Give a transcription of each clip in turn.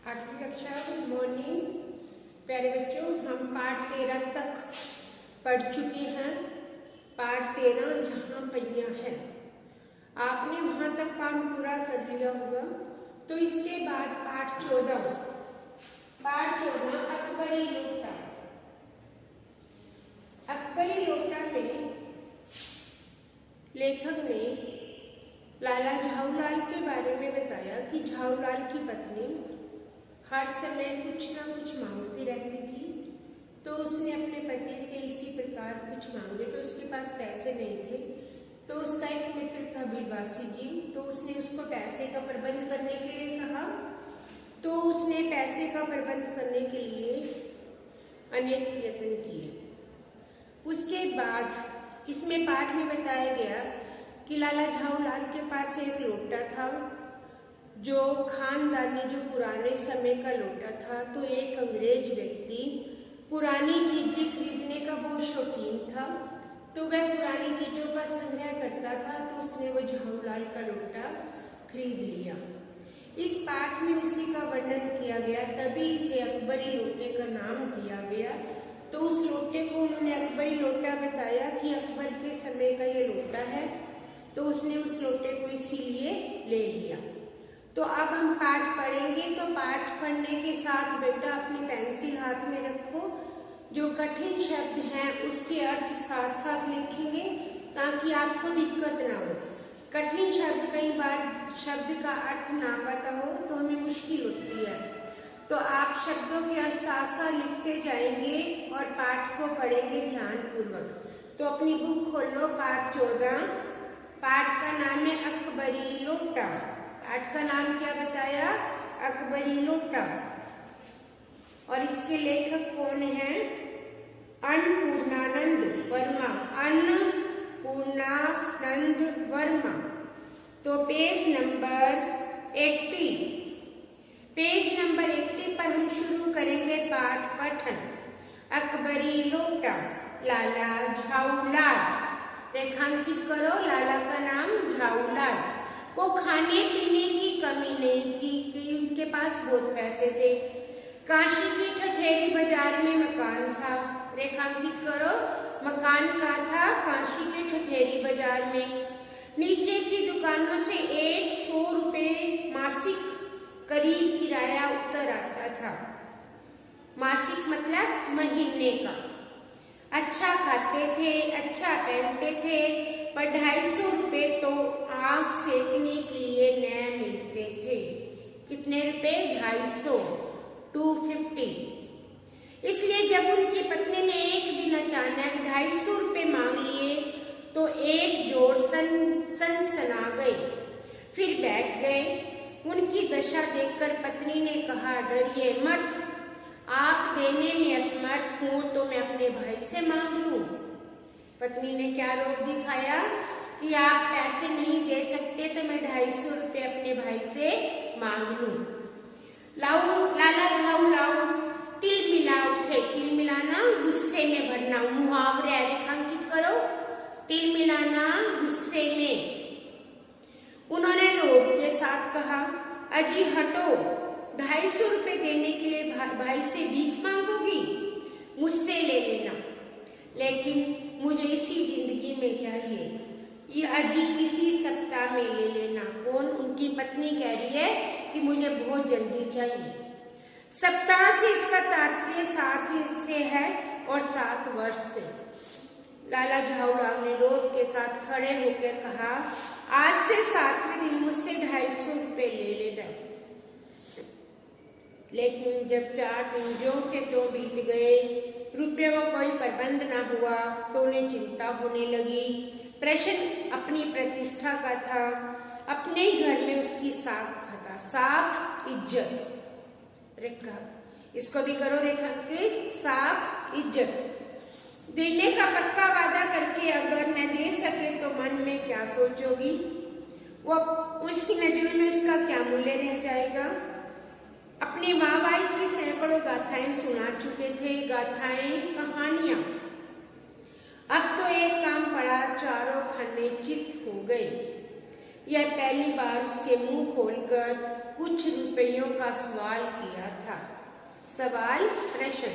आठवीं कक्षा। Good morning प्यारे बच्चों, हम पाठ 13 तक पढ़ चुके हैं। पाठ 13 जहां पहिया है, आपने वहां तक काम पूरा कर लिया होगा। तो इसके बाद पाठ 14 अकबरी लोटा। अकबरी लोटा में लेखक ने लाला झाऊलाल के बारे में बताया कि झाऊलाल की पत्नी हर समय कुछ ना कुछ मांगती रहती थी। तो उसने अपने पति से इसी प्रकार कुछ मांगे, तो उसके पास पैसे नहीं थे। तो उसका एक मित्र था बीरबासी जी, तो उसने उसको पैसे का प्रबंध करने के लिए कहा। तो उसने पैसे का प्रबंध करने के लिए अनेक प्रयत्न किए। उसके बाद इसमें पाठ में बताया गया कि लाला झाऊलाल के पास एक लोटा था, जो खानदानी, जो पुराने समय का लोटा था। तो एक अंग्रेज व्यक्ति पुरानी चीजें खरीदने का बहुत शौकीन था, तो वह पुरानी चीजों का संग्रह करता था। तो उसने वो झाऊलाल का लोटा खरीद लिया। इस पाठ में उसी का वर्णन किया गया, तभी इसे अकबरी लोटे का नाम दिया गया। तो उस लोटे को उन्होंने अकबरी लोटा बताया कि अकबर के समय का ये लोटा है। तो उसने उस लोटे को इसीलिए ले लिया। तो अब हम पाठ पढ़ेंगे। तो पाठ पढ़ने के साथ बेटा अपनी पेंसिल हाथ में रखो। जो कठिन शब्द हैं उसके अर्थ साथ साथ लिखेंगे, ताकि आपको दिक्कत ना हो। कठिन शब्द, कई बार शब्द का अर्थ ना पता हो तो हमें मुश्किल होती है। तो आप शब्दों के अर्थ साथ साथ लिखते जाएंगे और पाठ को पढ़ेंगे ध्यान पूर्वक। तो अपनी बुक खोलो। पाठ 14, पाठ का नाम है अकबरी लोटा। पाठ का नाम क्या बताया? अकबरी लोटा। और इसके लेखक कौन हैं? अन्नपूर्णानंद वर्मा। अन्नपूर्णानंद वर्मा। तो पेज नंबर 80, पेज नंबर 80 पर हम शुरू करेंगे पाठ पठन। अकबरी लोटा, लाला झाऊलाल। रेखांकित करो, लाला का नाम झाऊलाल। को खाने पीने की कमी नहीं थी, कि उनके पास बहुत पैसे थे। काशी की ठठेरी बाजार में मकान था। रेखांकित करो, मकान का था काशी के ठठेरी बाजार में। नीचे की दुकानों से 100 रुपए मासिक करीब किराया उतर आता था। मासिक मतलब महीने का। अच्छा खाते थे, अच्छा पहनते थे, पर 250 रुपए तो आंख सेकने के लिए न मिलते थे। कितने रुपए? 250, 250। इसलिए जब उनकी पत्नी ने एक दिन अचानक 250 रुपए मांग लिए तो एक जोर सनसना गए, फिर बैठ गए। उनकी दशा देखकर पत्नी ने कहा, डरिए मत, आप देने में असमर्थ हूं तो मैं अपने भाई से मांग लूं। पत्नी ने क्या रोक दिखाया कि आप पैसे नहीं दे सकते तो मैं 250 रुपए अपने भाई से मांग लूं। लाओ लाला झाऊलाल तिल मिला उठे। तिल मिलाना गुस्से में भरना, मुहावरे। रेखांकित करो, तिल मिलाना गुस्से में। उन्होंने रोब के साथ कहा, अजी हटो, 250 रुपए देने के लिए भाई से भीख मांगोगी? मुझसे ले लेना, लेकिन मुझे इसी जिंदगी में चाहिए। ये अजी किसी सप्ताह में ले लेना। कौन? उनकी पत्नी कह रही है कि मुझे बहुत जल्दी चाहिए। सप्ताह से इसका तात्पर्य 7 दिन से है और 7 वर्ष से। लाला झाऊलाल ने रोब के साथ खड़े होकर कहा, आज से 7वें दिन मुझसे 250 रुपए ले लेना। लेकिन जब 4 दिन ज्यों के त्यों बीत गए, रुपये का कोई प्रबंध न हुआ, तो उन्हें चिंता होने लगी। प्रश्न अपनी प्रतिष्ठा का था। अपने घर में उसकी साख खाता। साख इज्जत। रेखा इसको भी करो रेखांकित, साख इज्जत। देने का पक्का वादा करके अगर मैं दे सके तो मन में क्या सोचोगी? वो उसकी नजरों में उसका क्या मूल्य रह जाएगा? अपनी माँ बाई की सैकड़ों गाथाएं सुना चुके थे। गाथाएं, कहानियां। अब तो एक काम पड़ा, चारों खाने चित हो गए। यह पहली बार उसके मुंह खोलकर कुछ कुछ रुपयों का सवाल किया था। सवाल प्रश्न,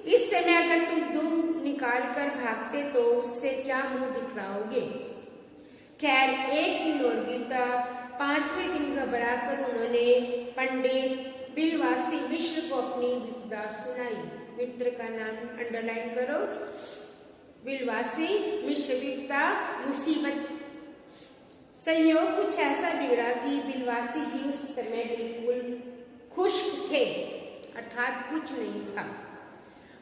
इस समय अगर तुम दुम निकाल कर भागते तो उससे क्या मुंह दिखलाओगे? खैर, एक दिन और बीता। 5वें दिन घबराकर उन्होंने पंडित बिलवासी मिश्र को अपनी विपदा सुनाई। मित्र का नाम अंडरलाइन करो, बिलवासी मिश्र। विपदा, मुसीबत। संयोग कुछ ऐसा बिगड़ा कि बिलवासी जी उस समय बिल्कुल खुश्क थे, अर्थात कुछ नहीं था।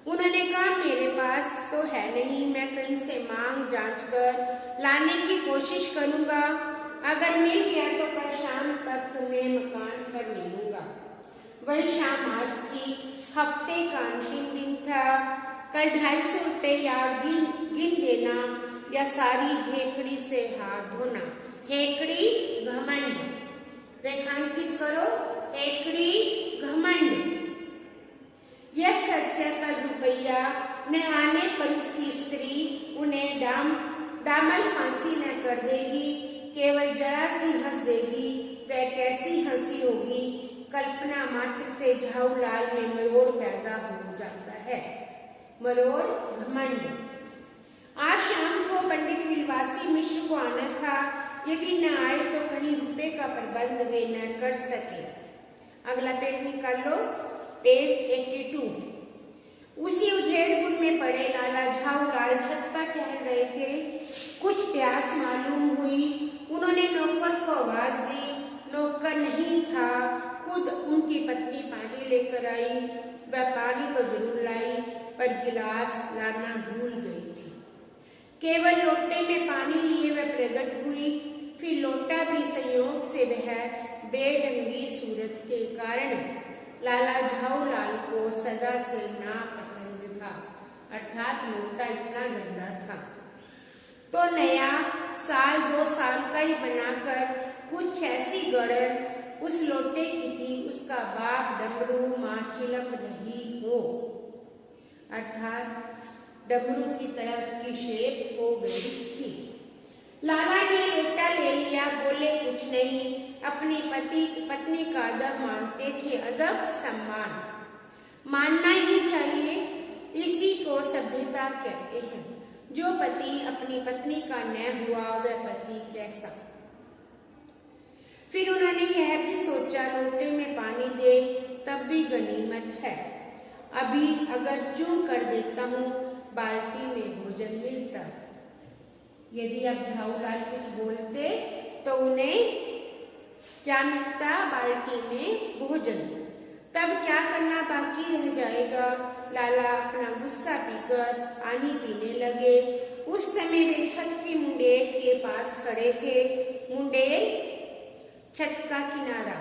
उन्होंने कहा, मेरे पास तो है नहीं, मैं कहीं से मांग जांच कर लाने की कोशिश करूंगा। अगर मिल गया तो कल शाम तक तुम्हें मकान पर मिलूंगा। वही शाम आज थी, हफ्ते का अंतिम दिन था। कल 250 रुपया गिन देना या सारी हेकड़ी से हाथ धोना। हेकड़ी, घमंड। रेखांकित करो, हेकड़ी, घमंड। यह सच है, कल रुपया न आने पर उसकी स्त्री उन्हें दामन फांसी न कर देगी, केवल जरा सी हंस देगी। वह कैसी हंसी होगी, कल्पना मात्र से झाऊलाल में मरोड़ पैदा हो जाता है। मरोड़, घमंड। आज शाम को पंडित बिलवासी मिश्र को आना था। यदि न आए तो कहीं रुपए का प्रबंध वे न कर सके। अगला पेज निकाल लो, पेज 82। उसी उधेड़पुर में पड़े लाला झाऊलाल छत पर टहल रहे थे। कुछ प्यास मालूम हुई। उन्होंने नौकर को आवाज दी। नौकर नहीं था, खुद उनकी पत्नी पानी लेकर आई। वह पानी तो जरूर लाई, पर गिलास लाना भूल गई थी। केवल लोटे में पानी लिए वह प्रकट हुई। फिर लोटा भी संयोग से वह बेढंगी सूरत के कारण लाला झाऊलाल को सदा से नापसंद था, अर्थात लोटा इतना गंदा था। तो नया साल 2 साल का ही बनाकर कुछ ऐसी गड़र उस लोटे की थी, उसका बाप डमरू, माँ चिलम रही हो, अर्थात डमरू की तरह उसकी शेप हो गई थी। लाला ने लोटा ले लिया, बोले कुछ नहीं। अपनी पत्नी का अदब मानते थे। अदब, सम्मान मानना ही चाहिए, इसी को सभ्यता कहते हैं। जो पति अपनी पत्नी का न हुआ वह पति कैसा। फिर उन्होंने यह भी सोचा, लोटे में पानी दे तब भी गनीमत है। अभी अगर चूं कर देता हूँ, बाल्टी में भोजन मिलता। यदि अब झाऊलाल कुछ बोलते तो उन्हें क्या मिलता? बाल्टी में भोजन। तब क्या करना बाकी रह जाएगा? लाला अपना गुस्सा पीकर पानी पीने लगे। उस समय वे छत की मुंडेर के पास खड़े थे। मुंडेर, छत का किनारा।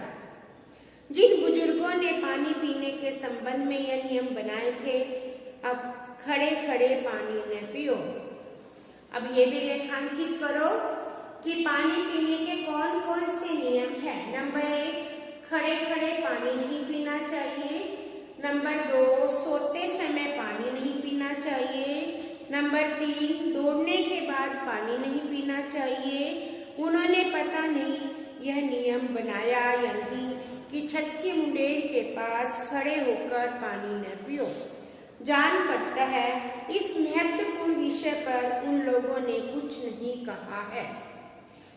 जिन बुजुर्गों ने पानी पीने के संबंध में यह नियम बनाए थे, अब खड़े खड़े पानी न पियो। अब ये भी रेखांकित करो कि पानी पीने के कौन कौन से नियम है। नंबर 1, खड़े खड़े पानी नहीं पीना चाहिए। नंबर 2, सोते समय पानी नहीं पीना चाहिए। नंबर 3, दौड़ने के बाद पानी नहीं पीना चाहिए। उन्होंने पता नहीं यह नियम बनाया या नहीं कि छत की मुंडेर के पास खड़े होकर पानी न पियो। जान पड़ता है इस महत्वपूर्ण विषय पर उन लोगों ने कुछ नहीं कहा है।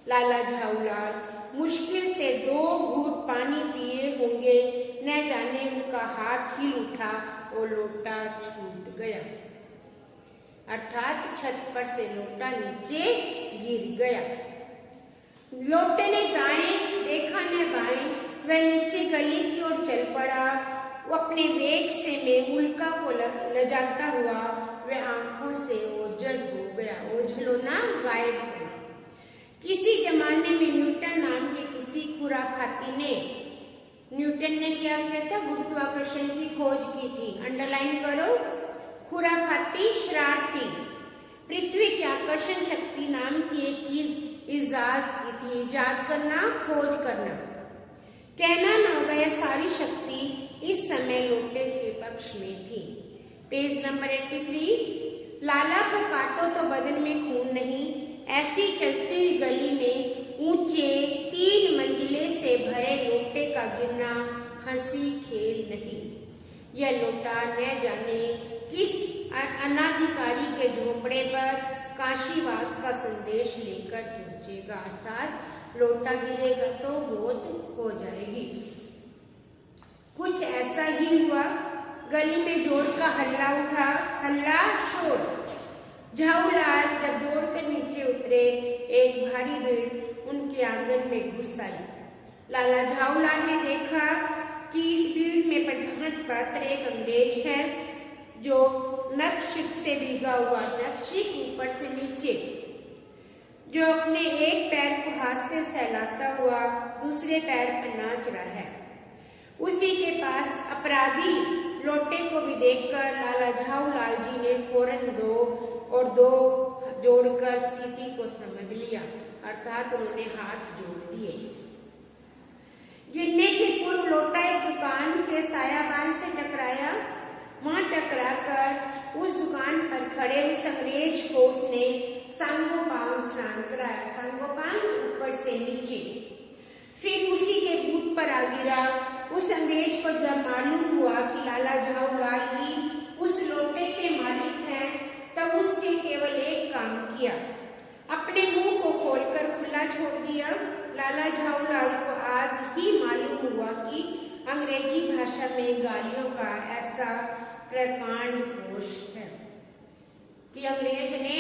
लाला झाऊलाल मुश्किल से 2 घूंट पानी पिए होंगे, न जाने उनका हाथ हिल उठा और लोटा छूट गया, अर्थात छत पर से लोटा नीचे गिर गया। लोटे ने दाएं देखा न बाएं, वह नीचे गली की ओर चल पड़ा। वो अपने वेग से मेहुल्का को लजाता हुआ वह आंखों से ओझल हो गया। ओझल होना, गायब होना। किसी जमाने में न्यूटन नाम के किसी खुराफाती ने, न्यूटन ने क्या किया था? गुरुत्वाकर्षण की खोज की थी। अंडरलाइन करो, खुराफाती, शरारती। पृथ्वी की आकर्षण शक्ति नाम की एक चीज इजाद की थी। इजाद करना, खोज करना। कहना न होगा, यह सारी शक्ति इस समय लोटे के पक्ष में थी। Page number 83। लाला को काटो तो बदन में खून नहीं। ऐसी चलती हुई गली में ऊंचे 3 मंजिले से हंसी खेल नहीं। यह लोटा न जाने किस अनाधिकारी के झोपड़े पर काशीवास का संदेश लेकर पहुंचेगा, अर्थात लोटा गिरेगा तो मौत हो जाएगी। कुछ ऐसा ही हुआ। गली में जोर का हल्ला उठा, हल्ला शोर। झाऊलाल जब दौड़कर नीचे उतरे, एक भारी भीड़ उनके आंगन में घुस आई। लाला झाऊलाल ने देखा कि इस भीड़ में प्रधान पात्र एक अंग्रेज है जो नक्शिक से भीगा हुआ, नक्शिक ऊपर से नीचे, जो अपने एक पैर को हाथ से सहलाता हुआ दूसरे पैर पर नाच रहा है। उसी के पास अपराधी लोटे को भी देखकर लाला झाऊलाल जी ने फौरन 2 और 2 जोड़कर स्थिति को समझ लिया, अर्थात उन्होंने हाथ जोड़ दिए। गिरने के पूर्व लोटा एक दुकान के सायाबान से टकराया। वहां टकराकर उस दुकान पर खड़े उस अंग्रेज को उसने सांगोपांग स्नान कराया, सांगोपांग ऊपर से नीचे। फिर उसी के बूथ पर आ गिरा। उस अंग्रेज को जब मालूम हुआ कि लाला झाऊलाल ही उस लोटे के मालिक हैं, तब उसने केवल एक काम किया, अपने मुंह को खोलकर खुला छोड़ दिया। लाला झाऊलाल को आज ही मालूम हुआ कि अंग्रेजी भाषा में गालियों का ऐसा प्रकांड कोश है कि अंग्रेज ने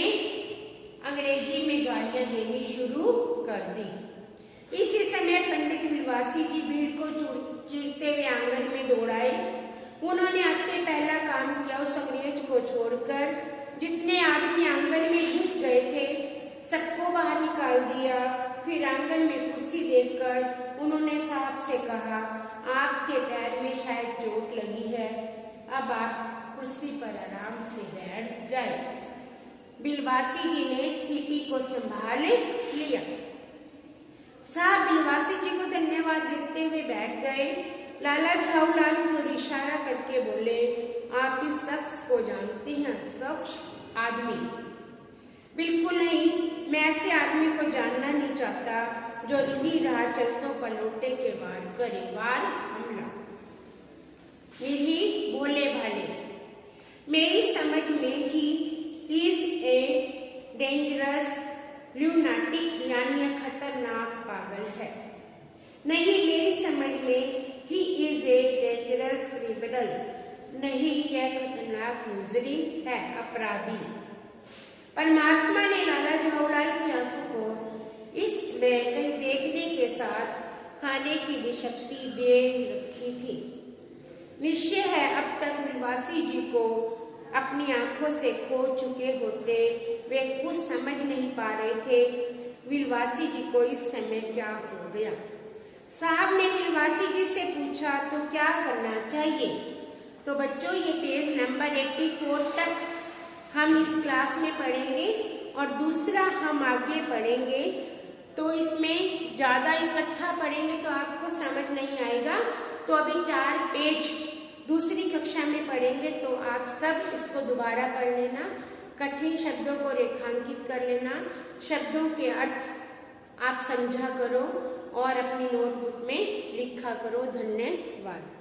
अंग्रेजी में गालियां देनी शुरू कर दी। इसी समय पंडित विलवासी जी भीड़ को चीरते हुए आंगन में दौड़ाए। उन्होंने आते पहला काम किया, उस अंग्रेज को छोड़कर जितने आदमी आंगन में घुस गए थे सबको बाहर निकाल दिया। फिर आंगन में कुर्सी देखकर उन्होंने साहब से कहा, आपके पैर में शायद चोट लगी है, अब आप कुर्सी पर आराम से बैठ जाए। बिलवासी जी ने स्थिति को संभाल लिया। साहब बिलवासी जी को धन्यवाद देते हुए बैठ गए। लाला झाऊलाल की ओर इशारा करके बोले, आप इस शख्स को जानते हैं? शख्स आदमी? बिल्कुल नहीं, मैं ऐसे आदमी को जानना नहीं चाहता जो नहीं रहा चलतों पर लोटे के वार करे, वार हमला। निधि भोले भाले, मेरी समझ में ही इज ए डेंजरस ल्यूनाटिक, यानी खतरनाक पागल है। नहीं, मेरी समझ में he is a dangerous criminal, नहीं यह खतरनाक मुजरिम है, अपराधी। परमात्मा ने लाला झाऊलाल की आंखों को इसमें कहीं देखने के साथ खाने की भी शक्ति दे रखी थी। निश्चय है अब तक विलवासी जी को अपनी आंखों से खो चुके होते, वे कुछ समझ नहीं पा रहे थे विलवासी जी को इस समय क्या हो गया। साहब ने विलवासी जी से पूछा, तो क्या करना चाहिए? तो बच्चों, ये पेज नंबर 84 तक हम इस क्लास में पढ़ेंगे और दूसरा हम आगे पढ़ेंगे। तो इसमें ज्यादा इकट्ठा पढ़ेंगे तो आपको समझ नहीं आएगा, तो अभी 4 पेज दूसरी कक्षा में पढ़ेंगे, तो आप सब इसको दोबारा पढ़ लेना, कठिन शब्दों को रेखांकित कर लेना, शब्दों के अर्थ आप समझा करो और अपनी नोटबुक में लिखा करो। धन्यवाद।